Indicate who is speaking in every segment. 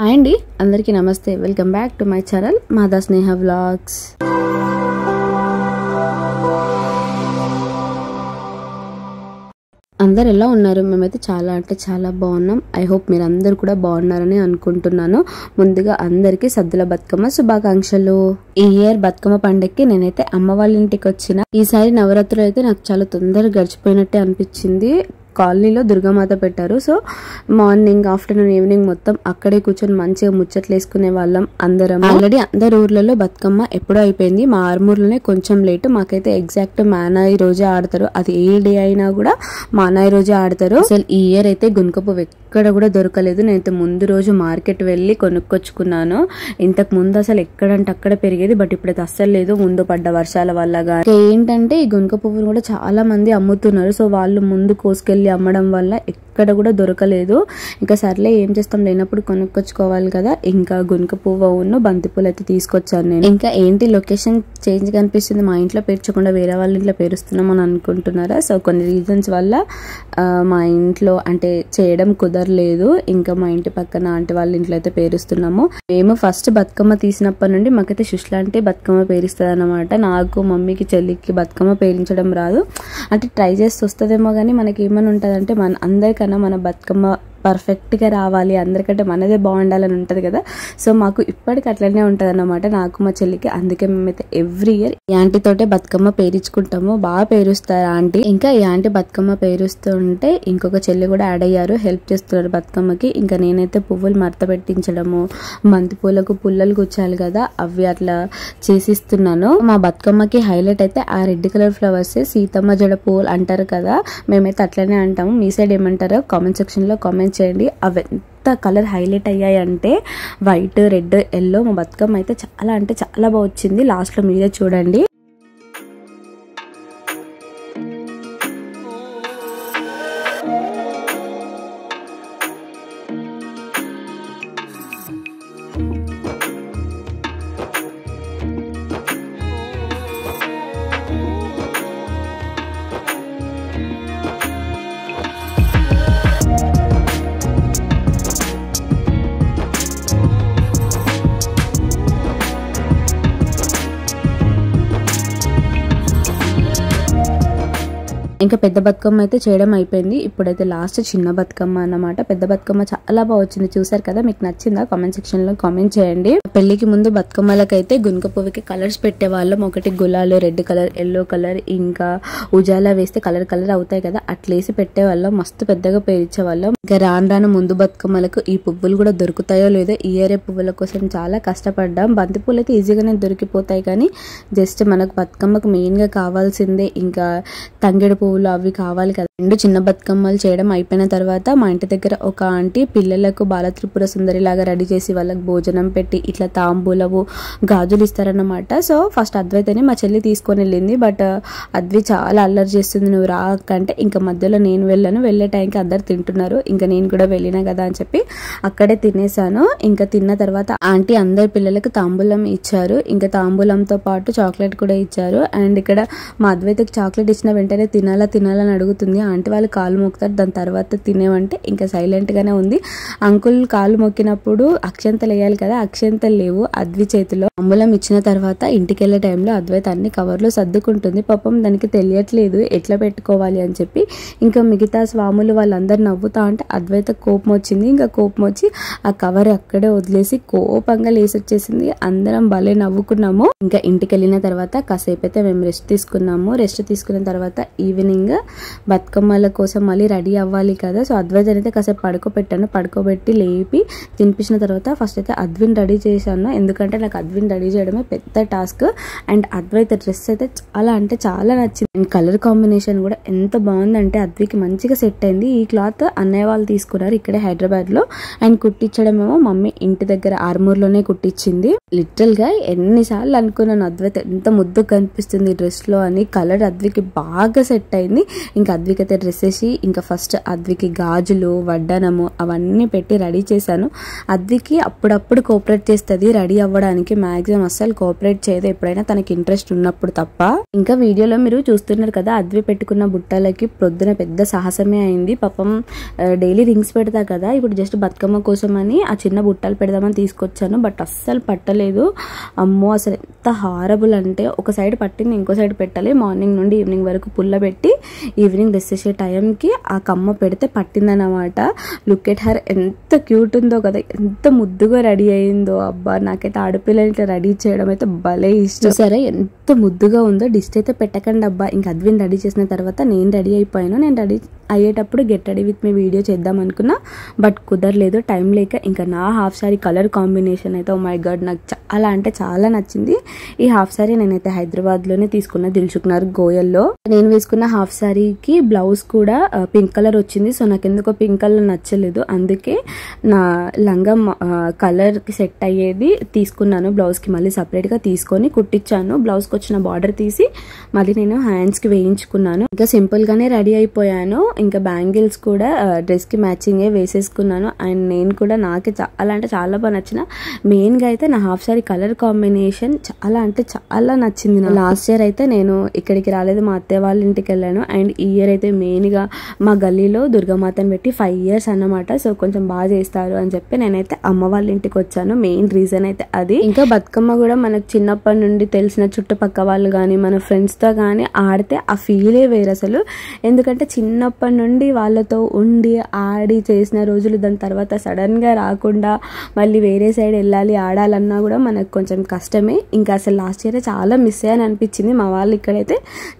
Speaker 1: Hi అండి, అందరికీ నమస్తే. Welcome back to my channel Mada Sneha vlogs. అందరు ఎలా ఉన్నారు? మేమైతే చాలా అంటే చాలా బాగున్నాం. ఐ హోప్ మీరు అందరు కూడా బాగున్నారని అనుకుంటున్నాను. ముందుగా అందరికీ సద్దుల బతుకమ్మ శుభాకాంక్షలు. ఈ ఇయర్ బతుకమ్మ పండగకి నేనైతే అమ్మ వాళ్ళ ఇంటికి వచ్చిన. ఈసారి నవరాత్రులు అయితే నాకు చాలా తొందరగా గడిచిపోయినట్టే అనిపించింది. కాలనీలో దుర్గామాత పెట్టారు. సో మార్నింగ్, ఆఫ్టర్నూన్, ఈవినింగ్ మొత్తం అక్కడే కూర్చొని మంచిగా ముచ్చట్లు వేసుకునే వాళ్ళం అందరం. ఆల్రెడీ అందరు ఊర్లలో బతుకమ్మ ఎప్పుడో అయిపోయింది. మా ఆర్మూర్లోనే కొంచెం లేటు. మాకైతే ఎగ్జాక్ట్ మానాయి రోజే ఆడతారు. అది ఏ డే అయినా కూడా మానాయి రోజే ఆడతారు. అసలు ఈ ఇయర్ అయితే గునుక పువ్వు ఎక్కడ కూడా దొరకలేదు. నేనైతే ముందు రోజు మార్కెట్ వెళ్ళి కొనుక్కొచ్చుకున్నాను. ఇంతకు ముందు అసలు ఎక్కడంటే అక్కడ పెరిగేది, బట్ ఇప్పుడైతే అస్సలు లేదు. ముందు పడ్డ వర్షాల వల్ల. ఏంటంటే ఈ గునుక పువ్వును కూడా చాలా మంది అమ్ముతున్నారు. సో వాళ్ళు ముందు కోసుకెళ్లి అమ్మడం వల్ల ఎక్కడ కూడా దొరకలేదు. ఇంకా సర్లే ఏం చేస్తాం, లేనప్పుడు కొనుక్కొచ్చుకోవాలి కదా. ఇంకా గునుక పువ్వు బంతి పూలు అయితే తీసుకొచ్చాను నేను. ఇంకా ఏంటి లొకేషన్ చేంజ్ కనిపిస్తుంది, మా ఇంట్లో పేర్చకుండా వేరే వాళ్ళ ఇంట్లో పేరుస్తున్నాం అని అనుకుంటున్నారా? సో కొన్ని రీజన్స్ వల్ల మా ఇంట్లో అంటే చేయడం కుదరలేదు. ఇంకా మా ఇంటి పక్కన ఆంటీ వాళ్ళ ఇంట్లో అయితే పేరుస్తున్నాము. మేము ఫస్ట్ బతుకమ్మ తీసినప్పటి నుండి మాకైతే సుష్లాంటి బతుకమ్మ పేరిస్తుంది అనమాట. నాకు, మమ్మీకి, చెల్లికి బతుకమ్మ పేరించడం రాదు. అంటే ట్రై చేసి వస్తుందేమో కానీ మనకి ఏమని ఉంటుందంటే మన అందరికన్నా మన బతుకమ్మ పర్ఫెక్ట్గా రావాలి, అందరికంటే మనదే బాగుండాలని ఉంటుంది కదా. సో మాకు ఇప్పటికి అట్లనే ఉంటుంది అన్నమాట, నాకు మా చెల్లికి. అందుకే మేమైతే ఎవ్రీ ఇయర్ ఈ ఆంటీతోటే బతుకమ్మ పేరించుకుంటాము. బాగా పేరుస్తారు ఆంటీ. ఇంకా ఈ ఆంటీ బతుకమ్మ పేరుస్తూ ఉంటే ఇంకొక చెల్లి కూడా యాడ్ అయ్యారు, హెల్ప్ చేస్తున్నారు బతుకమ్మకి. ఇంకా నేనైతే పువ్వులు మడత పెట్టించడము, బంతి పూలకు పుల్లలు గుచ్చాలి కదా, అవి అట్లా చేసిస్తున్నాను. మా బతుకమ్మకి హైలైట్ అయితే ఆ రెడ్ కలర్ ఫ్లవర్స్, సీతమ్మ జడ పువ్వులు అంటారు కదా, మేమైతే అట్లనే అంటాము. మీ సైడ్ ఏమంటారో కామెంట్ సెక్షన్ లో కామెంట్ చేయండి. అవి ఎంత కలర్ హైలైట్ అయ్యాయి అంటే వైట్, రెడ్, ఎల్లో. మా బతుకమ్మ అయితే చాలా అంటే చాలా బాగా వచ్చింది. లాస్ట్ లో మీరే చూడండి. ఇంకా పెద్ద బతుకమ్మ అయితే చేయడం అయిపోయింది. ఇప్పుడైతే లాస్ట్ చిన్న బతుకమ్మ అన్నమాట. పెద్ద బతుకమ్మ చాలా బాగా వచ్చింది, చూసారు కదా. మీకు నచ్చిందా? కామెంట్ సెక్షన్ లో కామెంట్ చేయండి. పెళ్లికి ముందు బతుకమ్మలకైతే గునుక పువ్వుకి కలర్స్ పెట్టేవాళ్ళం. ఒకటి గులాలు, రెడ్ కలర్, ఎల్లో కలర్, ఇంకా ఉజాలా వేస్తే కలర్ కలర్ అవుతాయి కదా, అట్లేసి పెట్టేవాళ్ళం. మస్తు పెద్దగా పేరించేవాళ్ళం. ఇంకా రాను రాను ముందు బతుకమ్మలకు ఈ పువ్వులు కూడా దొరుకుతాయో లేదో, ఈ ఇయర్ పువ్వుల కోసం చాలా కష్టపడ్డాం. బంతి పూలు అయితే ఈజీగానే దొరికిపోతాయి, కానీ జస్ట్ మనకు బతుకమ్మకు మెయిన్ గా కావాల్సిందే ఇంకా తంగెడు పువ్వులు అవి కావాలి కదా. రెండు చిన్న బతుకమ్మలు చేయడం అయిపోయిన తర్వాత మా ఇంటి దగ్గర ఒక ఆంటీ పిల్లలకు బాల త్రిపుర సుందరి లాగా రెడీ చేసి వాళ్ళకి భోజనం పెట్టి ఇట్లా తాంబూలవు, గాజులు ఇస్తారన్నమాట. సో ఫస్ట్ అద్వైతని మా చెల్లి తీసుకొని వెళ్ళింది. బట్ అద్వి చాలా అల్లరి చేస్తుంది, నువ్వు రా అంటే. ఇంకా మధ్యలో నేను వెళ్ళాను. వెళ్ళే టైంకి అందరు తింటున్నారు, ఇంకా నేను కూడా వెళ్ళినా కదా అని చెప్పి అక్కడే తినేసాను. ఇంకా తిన్న తర్వాత ఆంటీ అందరి పిల్లలకు తాంబూలం ఇచ్చారు. ఇంకా తాంబూలంతో పాటు చాక్లెట్ కూడా ఇచ్చారు. అండ్ ఇక్కడ మా అద్వైతకి చాక్లెట్ ఇచ్చిన వెంటనే తినాలని అడుగుతుంది. ఆంటీ వాళ్ళు కాలు మొక్కుతారు, దాని తర్వాత తినేవంటే ఇంకా సైలెంట్ గానే ఉంది. అంకుల్ కాలు మొక్కినప్పుడు అక్షంతలు వేయాలి కదా, అక్షంతలు లేవు అద్వి చేతిలో. తాంబూలం ఇచ్చిన తర్వాత ఇంటికి వెళ్ళే టైంలో అద్వైత అన్ని కవర్లో సర్దుకుంటుంది. పాపం దానికి తెలియట్లేదు ఎట్లా పెట్టుకోవాలి అని చెప్పి. ఇంకా మిగతా స్వాములు వాళ్ళందరూ నవ్వుతా ఉంటే అద్వైత కోపం వచ్చింది. ఇంకా కోపం వచ్చి ఆ కవర్ అక్కడే వదిలేసి కోపంగా లేసొచ్చేసింది. అందరం భలే నవ్వుకున్నాము. ఇంకా ఇంటికి వెళ్ళిన తర్వాత కాసేపు అయితే మేము రెస్ట్ తీసుకున్నాము. రెస్ట్ తీసుకున్న తర్వాత ఈవినింగ్ బతుకమ్మల కోసం మళ్ళీ రెడీ అవ్వాలి కదా. సో అద్వైత్ అయితే కాసేపు పడుకోబెట్టాను. పడుకోబెట్టి లేపి తినిపించిన తర్వాత ఫస్ట్ అయితే అద్విన్ రెడీ చేశాను. ఎందుకంటే నాకు అద్విన్ రెడీ చేయడమే పెద్ద టాస్క్. అండ్ అద్వైత్ డ్రెస్ అయితే చాలా అంటే చాలా నచ్చింది. అండ్ కలర్ కాంబినేషన్ కూడా ఎంత బాగుందంటే అద్వికి మంచిగా సెట్ అయింది. ఈ క్లాత్ అన్నయ్య వాళ్ళు తీసుకున్నారు ఇక్కడే హైదరాబాద్ లో. అండ్ కుట్టించడం ఏమో మమ్మీ ఇంటి దగ్గర ఆర్మూర్లోనే కుట్టించింది. లిటరల్ గా ఎన్నిసార్లు అనుకున్నాను అద్వైత్ ఎంత ముద్దు కనిపిస్తుంది డ్రెస్ లో అని. కలర్ అద్వికి బాగా సెట్ అయింది. ఇంకా అద్వికి అయితే డ్రెస్ వేసి ఇంకా ఫస్ట్ అద్వికి గాజులు వడ్డనము అవన్నీ పెట్టి రెడీ చేశాను. అద్వికి అప్పుడప్పుడు కోఆపరేట్ చేస్తుంది రెడీ అవ్వడానికి, మాక్సిమం అస్సలు కోఆపరేట్ చేయదు ఎప్పుడైనా తనకి ఇంట్రెస్ట్ ఉన్నప్పుడు తప్ప. ఇంకా వీడియోలో మీరు చూస్తున్నారు కదా అద్వి పెట్టుకున్న బుట్టలకి ప్రొద్దున పెద్ద సాహసమే అయింది. పాపం డైలీ రింగ్స్ పెడతా కదా, ఇప్పుడు జస్ట్ బతుకమ్మ కోసం అని ఆ చిన్న బుట్టలు పెడదామని తీసుకొచ్చాను. బట్ అస్సలు పట్టలేదు. అమ్మో అసలు ఎంత హారబుల్ అంటే ఒక సైడ్ పట్టింది ఇంకో సైడ్ పెట్టాలి. మార్నింగ్ నుండి ఈవినింగ్ వరకు పుల్ల పెట్టి ఈవినింగ్ డ్రెస్ చేసే టైంకి ఆ కమ్మ పెడితే పట్టిందన్నమాట. లుక్ ఎట్ హర్ ఎంత క్యూట్ ఉందో కదా, ఎంత ముద్దుగా రెడీ అయిందో. అబ్బా నాకైతే ఆడపిల్లలు ఇట్లా రెడీ చేయడం అయితే భలే ఇష్టం. సరే ఎంత ముద్దుగా ఉందో. డిస్ట్ అయితే పెట్టకండి అబ్బా. ఇంకా అద్విని రెడీ చేసిన తర్వాత నేను రెడీ అయిపోయాను. నేను రెడీ అయ్యేటప్పుడు get ready with me video చేద్దాం అనుకున్నా, బట్ కుదరలేదు టైం లేక. ఇంకా నా హాఫ్ సారీ కలర్ కాంబినేషన్ అయితే ఓ మై గాడ్ నాకు చాలా అంటే చాలా నచ్చింది. ఈ హాఫ్ సారీ నేనైతే హైదరాబాద్లోనే తీసుకున్న, దిల్సుఖ్నగర్ గోయల్లో. నేను వేసుకున్న హాఫ్ సారీకి బ్లౌజ్ కూడా పింక్ కలర్ వచ్చింది. సో నాకు ఎందుకో పింక్ కలర్ నచ్చలేదు, అందుకే నా లంగా కలర్కి సెట్ అయ్యేది తీసుకున్నాను. బ్లౌజ్కి మళ్ళీ సపరేట్గా తీసుకొని కుట్టించాను. బ్లౌజ్కి వచ్చిన బార్డర్ తీసి మళ్ళీ నేను హ్యాండ్స్కి వేయించుకున్నాను. ఇంకా సింపుల్గానే రెడీ అయిపోయాను. ఇంకా బ్యాంగిల్స్ కూడా డ్రెస్కి మ్యాచింగే వేసేసుకున్నాను. అండ్ నేను కూడా నాకే చాలా అంటే చాలా బాగా నచ్చిన. మెయిన్గా అయితే నా హాఫ్ సారీ కలర్ కాంబినేషన్ చాలా అంటే చాలా నచ్చింది. లాస్ట్ ఇయర్ అయితే నేను ఇక్కడికి రాలేదు, మా అత్తయ్య వాళ్ళ ఇంటికి వెళ్ళాను. అండ్ ఈ ఇయర్ అయితే మెయిన్గా మా గల్లీలో దుర్గామాతను పెట్టి 5 years అన్నమాట. సో కొంచెం బాగా చేస్తారు అని చెప్పి నేనైతే అమ్మ వాళ్ళ ఇంటికి వచ్చాను. మెయిన్ రీజన్ అయితే అది. ఇంకా బతుకమ్మ కూడా మనకు చిన్నప్పటి నుండి తెలిసిన చుట్టుపక్క వాళ్ళు కానీ మన ఫ్రెండ్స్తో కానీ ఆడితే ఆ ఫీలే వేరు అసలు. ఎందుకంటే చిన్నప్పటి నుండి వాళ్ళతో ఉండి ఆడి చేసిన రోజులు, దాని తర్వాత సడన్గా రాకుండా మళ్ళీ వేరే సైడ్ వెళ్ళాలి ఆడాలన్నా కూడా మనకు కొంచెం కష్టమే. ఇంకా అసలు లాస్ట్ ఇయర్ చాలా మిస్ అయ్యాని అనిపించింది. మా వాళ్ళు ఇక్కడైతే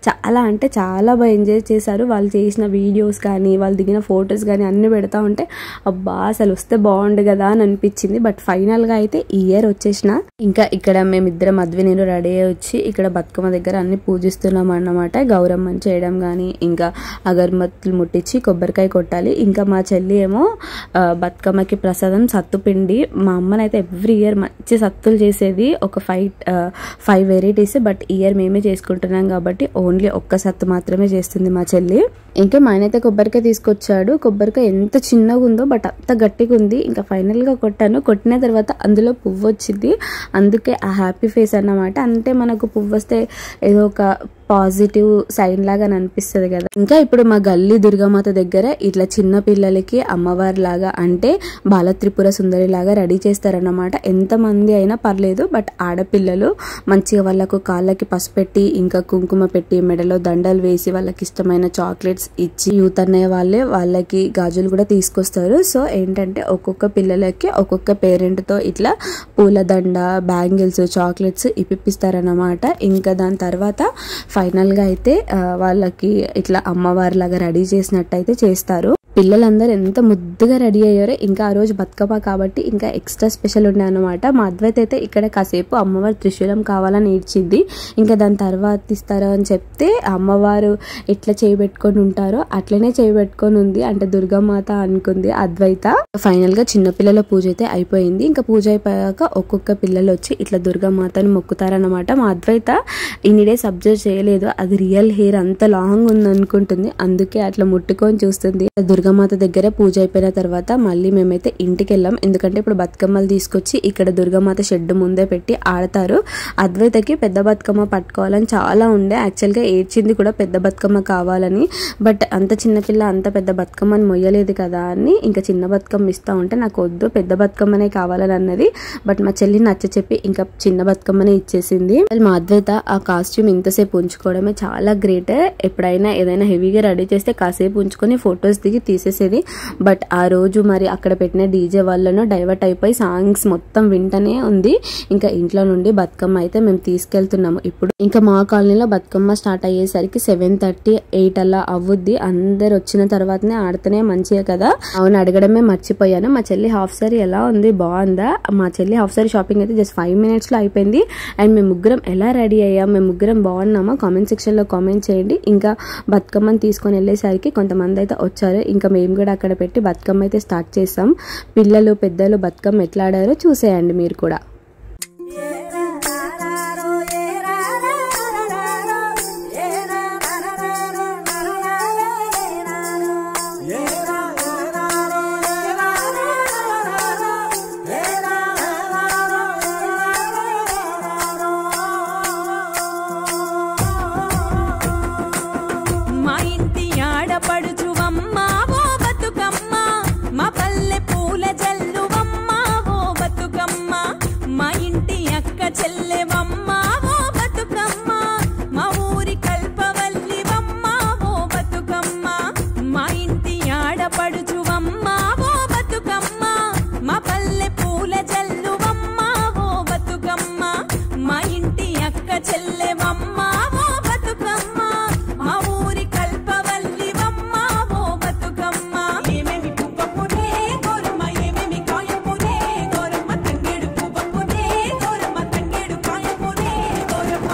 Speaker 1: చాలా అంటే చాలా బాగా ఎంజాయ్ చేశారు. వాళ్ళు చేసిన వీడియోస్ కానీ వాళ్ళు దిగిన ఫొటోస్ కానీ అన్ని పెడతా ఉంటే అబ్బా అసలు వస్తే బాగుండు కదా అని అనిపించింది. బట్ ఫైనల్గా అయితే ఈ ఇయర్ వచ్చేసిన. ఇంకా ఇక్కడ మేమిద్దరం అద్వి నేను రెడీ అయ్యి వచ్చి ఇక్కడ బతుకమ్మ దగ్గర అన్ని పూజిస్తున్నాం అన్నమాట. గౌరమ్మని చేయడం కానీ ఇంకా అగరబత్తులు ముట్టించి కొబ్బరికాయ కొట్టాలి. ఇంకా మా చెల్లి ఏమో బతుకమ్మకి ప్రసాదం సత్తుపిండి. మా అమ్మనైతే ఎవ్రీ ఇయర్ మంచి సత్తులు చేసేది, ఒక 5 వెరైటీస్. బట్ ఈ ఇయర్ మేమే చేసుకుంటున్నాం కాబట్టి ఓన్లీ ఒక్క సత్తు మాత్రమే చేస్తుంది మా చెల్లి. ఇంకా మా ఆయనైతే కొబ్బరికాయ తీసుకొచ్చాడు. కొబ్బరికాయ ఎంత చిన్నగా ఉందో బట్ అంత గట్టిగా ఉంది. ఇంకా ఫైనల్గా కొట్టాను. కొట్టిన తర్వాత అందులో పువ్వు వచ్చింది, అందుకే ఆ హ్యాపీ ఫేస్ అన్నమాట. అంటే మనకు పువ్వు వస్తే ఏదో ఒక పాజిటివ్ సైన్ లాగా అనిపిస్తుంది కదా. ఇంకా ఇప్పుడు మా గల్లీ దుర్గామాత దగ్గర ఇట్లా చిన్న పిల్లలకి అమ్మవారి లాగా అంటే బాలత్రిపుర సుందరి లాగా రెడీ చేస్తారన్నమాట. ఎంతమంది అయినా పర్లేదు, బట్ ఆడపిల్లలు మంచిగా వాళ్ళకు కాళ్ళకి పసుపు పెట్టి ఇంకా కుంకుమ పెట్టి మెడలో దండలు వేసి వాళ్ళకి ఇష్టమైన చాక్లెట్స్ ఇచ్చి యూత్ అనే వాళ్ళకి గాజులు కూడా తీసుకొస్తారు. సో ఏంటంటే ఒక్కొక్క పిల్లలకి ఒక్కొక్క పేరెంట్తో ఇట్లా పూలదండ, బ్యాంగిల్స్, చాక్లెట్స్ ఇప్పిస్తారన్నమాట. ఇంకా దాని తర్వాత ఫైనల్గా అయితే వాళ్ళకి ఇట్లా అమ్మవారి లాగా రెడీ చేసినట్టయితే చేస్తారు. పిల్లలందరూ ఎంత ముద్దుగా రెడీ అయ్యారో. ఇంకా ఆ రోజు బతుకమ్మ కాబట్టి ఇంకా ఎక్స్ట్రా స్పెషల్ ఉండే అనమాట. మా అద్వైత అయితే ఇక్కడ కాసేపు అమ్మవారు త్రిశూలం కావాలని ఏడ్చింది. ఇంకా దాని తర్వాత ఇస్తారో అని చెప్తే అమ్మవారు ఎట్లా చేయబెట్టుకొని ఉంటారో అట్లనే చేయబెట్టుకొని ఉంది, అంటే దుర్గామాత అనుకుంది అద్వైత. ఫైనల్ గా చిన్నపిల్లల పూజ అయితే అయిపోయింది. ఇంకా పూజ అయిపోయాక ఒక్కొక్క పిల్లలు వచ్చి ఇట్లా దుర్గామాతను మొక్కుతారనమాట. మా అద్వైత ఇన్ని డేస్ అబ్జర్వ్ చేయలేదు, అది రియల్ హెయిర్ అంత లాంగ్ ఉంది అనుకుంటుంది, అందుకే అట్లా ముట్టుకొని చూస్తుంది. దుర్గామాత దగ్గర పూజ అయిపోయిన తర్వాత మళ్ళీ మేమైతే ఇంటికి వెళ్ళాం. ఎందుకంటే ఇప్పుడు బతుకమ్మలు తీసుకొచ్చి ఇక్కడ దుర్గామాత షెడ్ ముందే పెట్టి ఆడతారు. అద్వైతకి పెద్ద బతుకమ్మ పట్టుకోవాలని చాలా ఉండే, యాక్చువల్గా ఏడ్చింది కూడా పెద్ద బతుకమ్మ కావాలని. బట్ అంత చిన్నపిల్ల అంత పెద్ద బతుకమ్మని మొయ్యలేదు కదా అని ఇంకా చిన్న బతుకమ్మ ఇస్తా ఉంటే నాకు వద్దు పెద్ద బతుకమ్మనే కావాలని అన్నది. బట్ మా చెల్లి నచ్చ చెప్పి ఇంకా చిన్న బతుకమ్మనే ఇచ్చేసింది. మా అద్వైత ఆ కాస్ట్యూమ్ ఇంతసేపు ఉంచుకోవడమే చాలా గ్రేట్. ఎప్పుడైనా ఏదైనా హెవీగా రెడీ చేస్తే కాసేపు ఉంచుకొని ఫొటోస్ దిగి తీసేసేది. బట్ ఆ రోజు మరి అక్కడ పెట్టిన డీజే వాళ్ళను డైవర్ట్ అయిపోయి సాంగ్స్ మొత్తం వింటనే ఉంది. ఇంకా ఇంట్లో నుండి బతుకమ్మ అయితే మేము తీసుకెళ్తున్నాము. ఇప్పుడు ఇంకా మా కాలనీలో బతుకమ్మ స్టార్ట్ అయ్యేసరికి 7:30, 8 అలా అవ్వుద్ది. అందరు వచ్చిన తర్వాతనే ఆడితేనే మంచిగా కదా. అవును, అడగడమే మర్చిపోయాను. మా చెల్లి హాఫ్ సారీ ఎలా ఉంది, బాగుందా? మా చెల్లి హాఫ్ సారీ షాపింగ్ అయితే జస్ట్ 5 minutes లో అయిపోయింది. అండ్ మేము ముగ్గురం ఎలా రెడీ అయ్యాం, మేము ముగ్గురం బాగున్నామా కామెంట్ సెక్షన్ లో కామెంట్ చేయండి. ఇంకా బతుకమ్మని తీసుకొని వెళ్ళేసరికి కొంతమంది అయితే వచ్చారు. ఇంకా మేము కూడా అక్కడ పెట్టి బతుకమ్మ అయితే స్టార్ట్ చేసాం. పిల్లలు పెద్దలు బతుకమ్మ ఎట్లా ఆడారో చూసేయండి మీరు కూడా.
Speaker 2: పల్లె పూల జల్లువమ్మ ఓ బతుకమ్మ మా ఇంటి అక్క చెల్లెవమ్మ ఓ బతుకమ్మ మా ఊరి కల్పవల్లివమ్మ ఓ బతుకమ్మ ఏమేమి పువ్వపునే గోరమ్మ ఏమేమి కాయపునే గోరమ్మ తంగేడు పువ్వపునే గోరమ్మ తంగేడు కాయపునే గోరమ్మ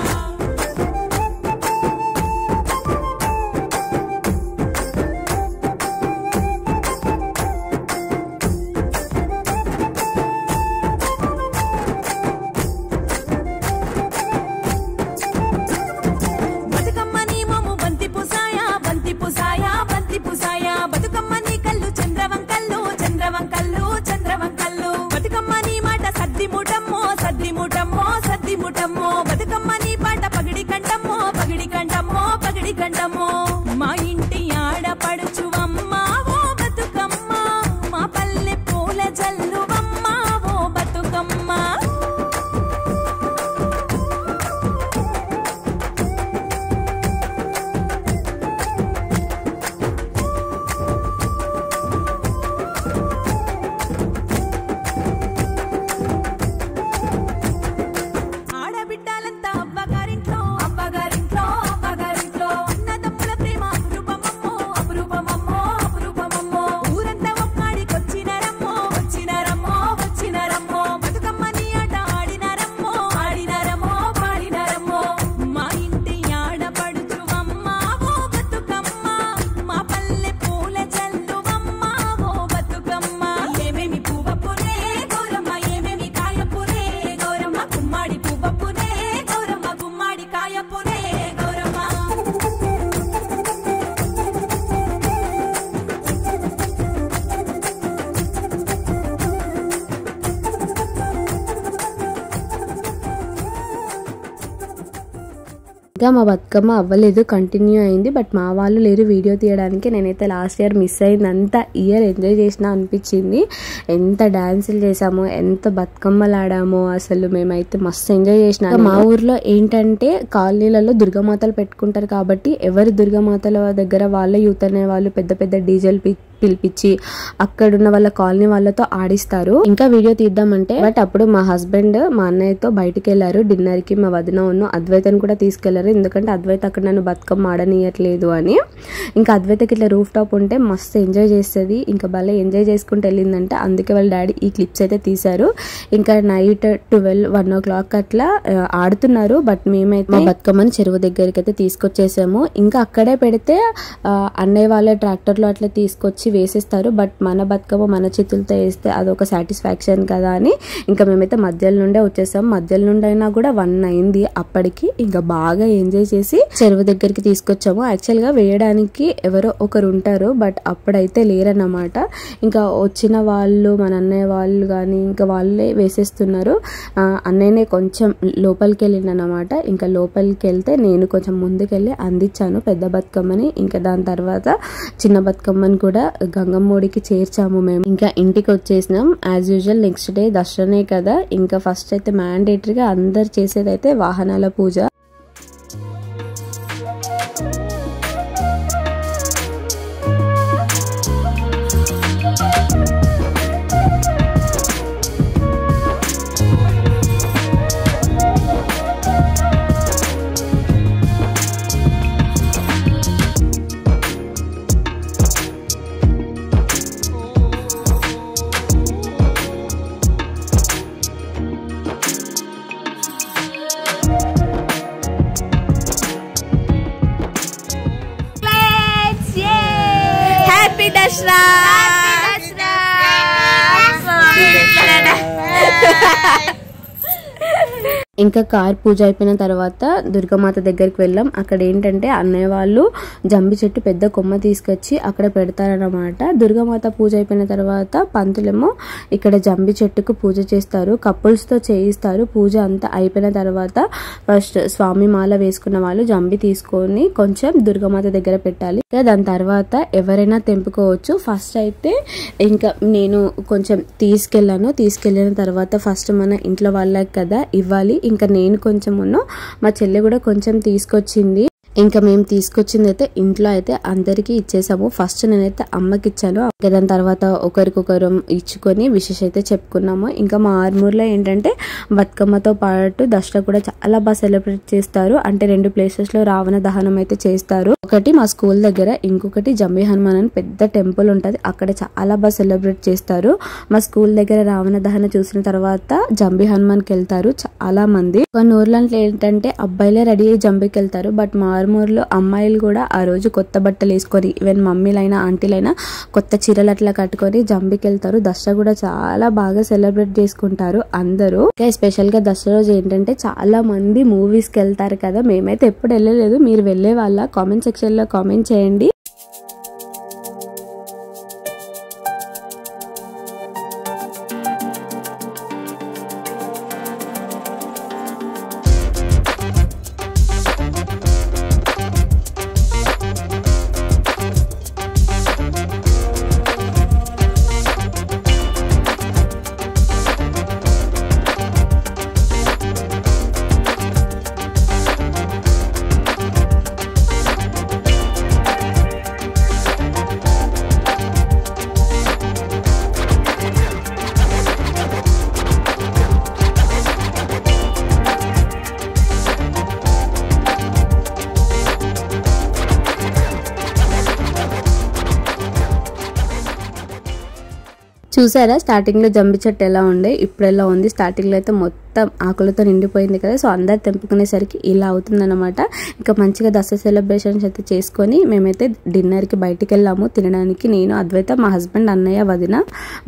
Speaker 2: బతుకమ్మని కళ్ళు చంద్రవంకల్లు చంద్రవంకల్లు చంద్రవంకల్లు బతుకమ్మని మాట సద్ది ముటమ్మో సద్ది ముటమ్మో సద్ది ముటమ్మో బతుకమ్మని పాట పగిడి కంటమ్మో పగిడి కంటమ్మో పగిడి కంటమ్మో మా ఇంటి ఆడపడుచువమ్మ ఓ బతుకమ్మ మా పల్లె పూల జల్లువమ్మ ఓ బతుకమ్మ
Speaker 1: ఇంకా మా బతుకమ్మ అవ్వలేదు, కంటిన్యూ అయింది. బట్ మా వాళ్ళు లేరు వీడియో తీయడానికి. నేనైతే లాస్ట్ ఇయర్ మిస్ అయింది, అంత ఇయర్ ఎంజాయ్ చేసినా అనిపించింది. ఎంత డాన్సులు చేసామో, ఎంత బతుకమ్మలు ఆడామో, అసలు మేమైతే మస్తు ఎంజాయ్ చేసినా. మా ఊర్లో ఏంటంటే కాలనీలలో దుర్గామాతలు పెట్టుకుంటారు కాబట్టి ఎవరు దుర్గామాతల దగ్గర వాళ్ళ యూత్ అనే వాళ్ళు పెద్ద పెద్ద డీజేలు పిలిపించి అక్కడున్న వాళ్ళ కాలనీ వాళ్ళతో ఆడిస్తారు. ఇంకా వీడియో తీద్దామంటే బట్ అప్పుడు మా హస్బెండ్ మా అన్నయ్యతో బయటికి వెళ్ళారు డిన్నర్ కి. మా వదిన ఉన్న అద్వైతని కూడా తీసుకెళ్లారు, ఎందుకంటే అద్వైత అక్కడ నన్ను బతుకమ్మ ఆడనీయట్లేదు అని. ఇంకా అద్వైతకి ఇట్లా రూఫ్ టాప్ ఉంటే మస్తు ఎంజాయ్ చేస్తుంది, ఇంకా భలే ఎంజాయ్ చేసుకుంటూ వెళ్ళిందంటే. అందుకే వాళ్ళ డాడీ ఈ క్లిప్స్ అయితే తీశారు. ఇంకా నైట్ 12-1 o'clock అట్లా ఆడుతున్నారు. బట్ మేమైతే మా బతుకమ్మని చెరువు దగ్గరికి అయితే తీసుకొచ్చేసాము. ఇంకా అక్కడే పెడితే అన్నయ్య వాళ్ళ ట్రాక్టర్లో అట్లా తీసుకొచ్చి వేసేస్తారు. బట్ మన బతుకమ్మ మన చేతులతో వేస్తే అదొక సాటిస్ఫాక్షన్ కదా అని ఇంకా మేమైతే మధ్యలో నుండే వచ్చేసాం. మధ్యలో నుండి అయినా కూడా 1 అయింది అప్పటికి. ఇంకా బాగా ఎంజాయ్ చేసి చెరువు దగ్గరికి తీసుకొచ్చాము. యాక్చువల్ గా వేయడానికి ఎవరో ఒకరు ఉంటారు, బట్ అప్పుడైతే లేరన్నమాట. ఇంకా వచ్చిన వాళ్ళు మన అన్నయ్య వాళ్ళు కానీ ఇంకా వాళ్ళే వేసేస్తున్నారు. అన్నయ్యనే కొంచెం లోపలికి వెళ్ళిందన్నమాట. ఇంకా లోపలికి వెళ్తే నేను కొంచెం ముందుకెళ్ళి అందించాను పెద్ద బతుకమ్మని. ఇంకా దాని తర్వాత చిన్న బతుకమ్మని కూడా గంగమ్మోడికి చేర్చాము మేము. ఇంకా ఇంటికి వచ్చేసినాం. యాజ్ యూజువల్ నెక్స్ట్ డే దసరానే కదా. ఇంకా ఫస్ట్ అయితే మ్యాండేటరీగా అందరు చేసేదైతే వాహనాల పూజ. ఇంకా కార్ పూజ అయిపోయిన తర్వాత దుర్గామాత దగ్గరికి వెళ్ళాం. అక్కడ ఏంటంటే అన్నయ్య వాళ్ళు జంబి చెట్టు పెద్ద కొమ్మ తీసుకొచ్చి అక్కడ పెడతారనమాట. దుర్గామాత పూజ అయిపోయిన తర్వాత పంతులేమో ఇక్కడ జంబి చెట్టుకు పూజ చేస్తారు, కపుల్స్ తో చేయిస్తారు. పూజ అంతా అయిపోయిన తర్వాత ఫస్ట్ స్వామి మాల వేసుకున్న వాళ్ళు జంబి తీసుకొని కొంచెం దుర్గామాత దగ్గర పెట్టాలి. దాని తర్వాత ఎవరైనా తెంపుకోవచ్చు. ఫస్ట్ అయితే ఇంకా నేను కొంచెం తీసుకెళ్ళిన తర్వాత ఫస్ట్ మన ఇంట్లో వాళ్ళకి కదా ఇవ్వాలి. ఇంకా నేను కొంచెం మా చెల్లె కూడా కొంచెం తీసుకొచ్చింది. ఇంకా మేము తీసుకొచ్చింది అయితే ఇంట్లో అయితే అందరికీ ఇచ్చేసాము. ఫస్ట్ నేనైతే అమ్మకి ఇచ్చాను. దాని తర్వాత ఒకరికొకరు ఇచ్చుకొని విషెస్ అయితే చెప్పుకున్నాము. ఇంకా మా ఆర్మూర్లో ఏంటంటే బతుకమ్మతో పాటు దసరా కూడా చాలా బాగా సెలబ్రేట్ చేస్తారు. అంటే 2 ప్లేసెస్ లో రావణ దహనం అయితే చేస్తారు. ఒకటి మా స్కూల్ దగ్గర, ఇంకొకటి జంబి హనుమాన్ అని పెద్ద టెంపుల్ ఉంటది, అక్కడ చాలా బాగా సెలబ్రేట్ చేస్తారు. మా స్కూల్ దగ్గర రావణ దహనం చూసిన తర్వాత జంబి హనుమాన్ కి వెళ్తారు చాలా మంది. కొన్ని ఊర్లలో ఏంటంటే అబ్బాయిలే రెడీ అయ్యి జంబికి వెళ్తారు. బట్ మా ఆర్మూర్లో అమ్మాయిలు కూడా ఆ రోజు కొత్త బట్టలు వేసుకొని, ఈవెన్ మమ్మీలైనా ఆంటీలైనా కొత్త చీరలు అట్లా కట్టుకొని జంబికి వెళ్తారు. దసరా కూడా చాలా బాగా సెలబ్రేట్ చేసుకుంటారు అందరూ. స్పెషల్ గా దసరా రోజు ఏంటంటే చాలా మంది మూవీస్ కి వెళ్తారు కదా. మేమైతే ఎప్పుడు వెళ్ళలేదు. మీరు వెళ్ళే వాళ్ళ కామెంట్ సెక్షన్ లో కామెంట్ చేయండి. చూసారా స్టార్టింగ్ లో జంబి చెట్టు ఎలా ఉండే, ఇప్పుడు ఎలా ఉంది. స్టార్టింగ్ లో అయితే మొత్తం ఆకులతో నిండిపోయింది కదా. సో అందరు తెంపుకునేసరికి ఇలా అవుతుందన్నమాట. ఇంకా మంచిగా దసరా సెలబ్రేషన్స్ అయితే చేసుకొని మేమైతే డిన్నర్ కి బయటికి వెళ్ళాము తినడానికి. నేను, అద్వైత, మా హస్బెండ్, అన్నయ్య, వదిన,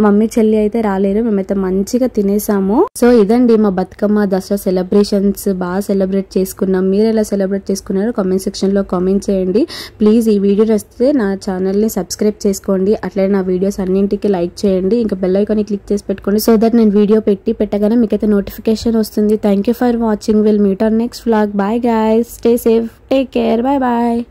Speaker 1: మమ్మీ, చెల్లి అయితే రాలేరు. మేమైతే మంచిగా తినేసాము. సో ఇదండి మా బతుకమ్మ దసరా సెలబ్రేషన్స్. బాగా సెలబ్రేట్ చేసుకున్నాం. మీరు ఎలా సెలబ్రేట్ చేసుకున్నారో కామెంట్ సెక్షన్ లో కామెంట్ చేయండి. ప్లీజ్ ఈ వీడియో వస్తే నా ఛానల్ ని సబ్స్క్రైబ్ చేసుకోండి. అట్లనే నా వీడియోస్ అన్నింటికి లైక్ చేయండి. ఇంకా బెల్ ఐకాన్ క్లిక్ చేసి పెట్టుకోండి. సో దట్ నేను వీడియో పెట్టగానే మీకైతే నోటిఫికేషన్ వస్తుంది. Thank you for watching. Will meet on next vlog. Bye guys. Stay safe. Take care. Bye bye.